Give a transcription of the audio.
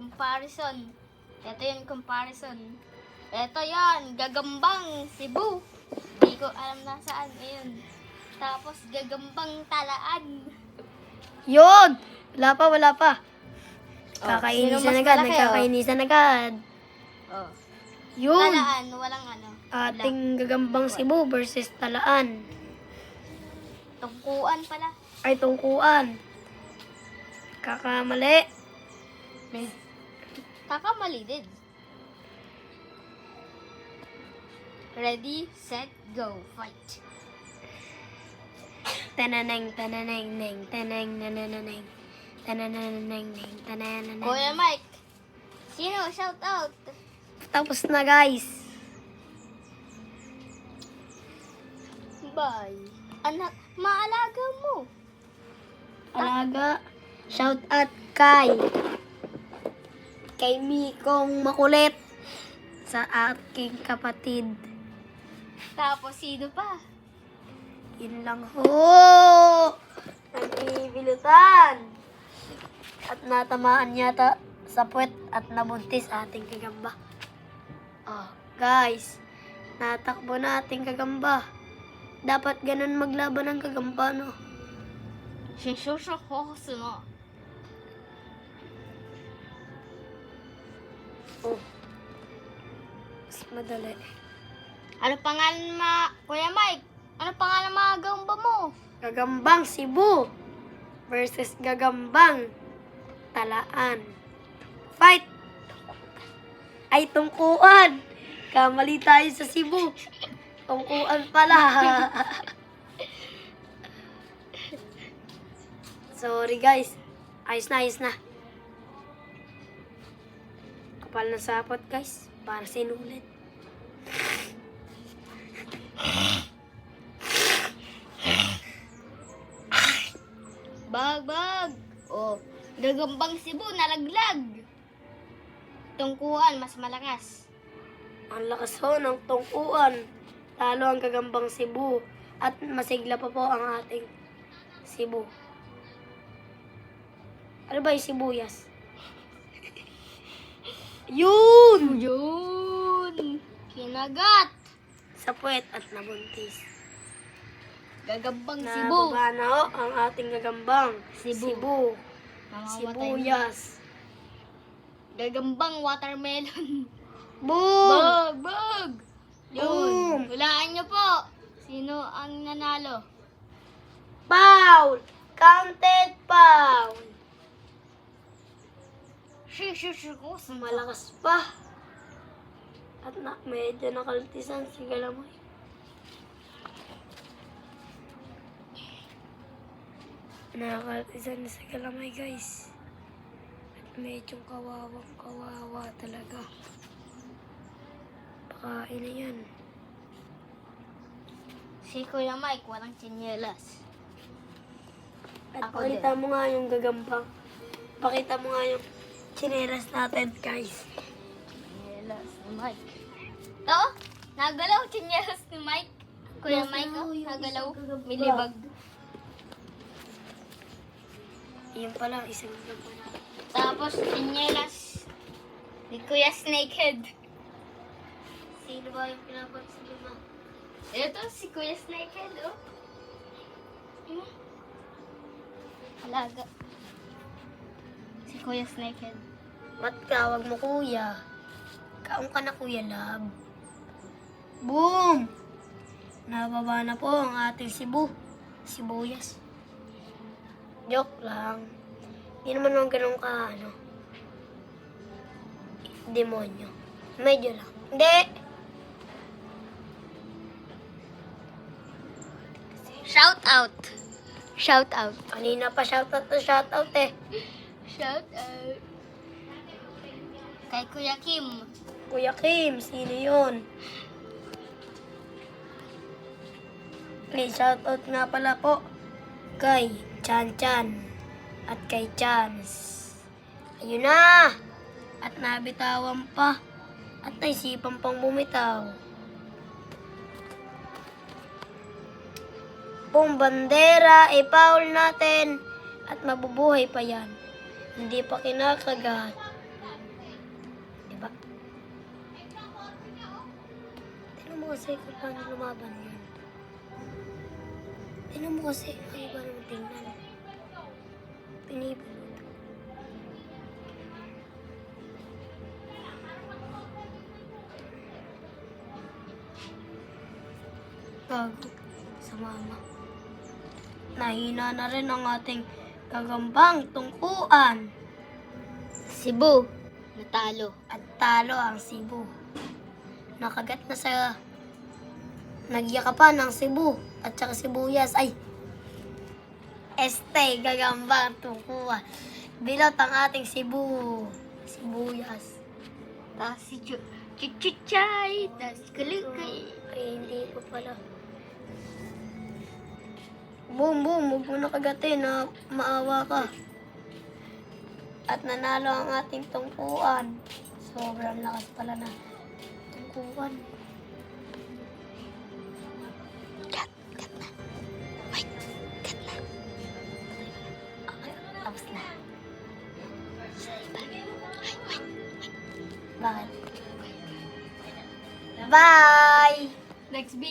comparison. Ito yung comparison. Ito yan, Gagambang Cebu. Hindi ko alam nasaan. Ayun. Tapos Gagambang Talaan. Yun! Wala pa. Oh, Kakainisan sino mas agad, malaki, nagkakainisan agad. Oh. Yun! Talaan, walang ano. Ating Gagambang Cebu versus Talaan. Tungkuan pala. Ay, tungkuan. Kakamali. Kakamali din. Ready, set, go, fight. Tananeng, tananeng, neng, taneng, nananeng. Tananeng, neng, tananeng. Kuya Mike, sino? Shout out. Tapos na, guys. Bye. Anak, maalaga mo. Alaga. Shout out kay Mikong makulit sa aking kapatid. Tapos sino pa? Yun lang ho. Nagbibilutan. At natamaan yata sa puwet at nabuntis ating kagamba. Oh, guys. Natakbo na ating kagamba. Dapat ganun maglaban ng kagamba, no? Shishushok ko suno. Oh. Mas madali. Ano pangalan Kuya Mike? Ano pangalan mga gamba mo? Gagambang Cebu versus Gagambang Talaan. Fight! Ay, tungkuan! Kamali tayo sa Cebu. Tungkuan pala. Sorry guys. Ayos na. Kapal na sapot guys. Para sinulit. Bag. Oh, Gagambang Cebu, nalaglag. Tungkuan, mas malakas. Ang lakas ho ng tungkuan. Talo ang Gagambang Cebu. At masigla pa po ang ating Cebu. Ano ba yung sibuyas? Yun! Kinagat. Sa puwet at nabuntis. Gagambang Cebu. Nababa na ho ang ating Gagambang Cebu. Mamamatay. Sibuyas. Gagambang watermelon. Boom! Bag. Yun. Boom! Hulaan niyo po. Sino ang nanalo? Foul! Counted foul! Shishushuk. Malakas pa. At medyo nakaltisan si Galamay. Nakakaltisan na si Galamay, guys. At medyo kawawa talaga. Pakain na yan. Si Kuya Mike, walang tsinelas. At Ako pakita mo nga yung Gagambang. Pakita mo nga yung chineras natin, guys. Tsinelas ni Mike. To? Nagalaw tsinelas ni Mike. Kuya Mike, oh, nagalaw. May libag. Yun pala, isang Gagambang. Tapos tsinelas ni Kuya Snakehead. Sino ba yung pinapansin mo? Ito si Kuya Snakehead, oh. Alaga. Si Kuya Snakehead. Ba't tawag mo kuya? Kaong ka na kuya lab. Boom! Nababa na po ang ating sibuyas. Joke lang. Hindi naman naman ganun ka, demonyo. Medyo lang. Hindi! Shout out. Kanina pa shoutout eh. Shout out. Kay Kuya Kim. Kuya Kim, sino yun? May shoutout nga pala po kay Chan at kay Chance. Ayun na! At nabitawan pa. At naisipan pang bumitaw. Kung bandera, i-foul natin at mabubuhay pa yan. Hindi pa kinakagat. ba? Tingnan mo kasi kung paano lumaban yan. Tingnan mo kasi, ay ba naman tingnan. Pinipulot. Gago sa mama. Nahina na rin ang ating gagambang tungkuan. Cebu, natalo. At talo ang Cebu. Nakagat na sa nagyakapan ng Cebu at saka sibuyas. Ay! Gagambang tungkuan. Bilot ang ating Cebu. Sibuyas. Tapos si Chuchuchay, tapos si Kalikay. Ay, hindi ko pala. Boom, huwag mo nakagatin na maawa ka. At nanalo ang ating tungkuan. Sobrang lakas pala na tungkuan. Cut na. Wait, cut na. Okay, tapos na. Wait. Bakit? Bye! Next video.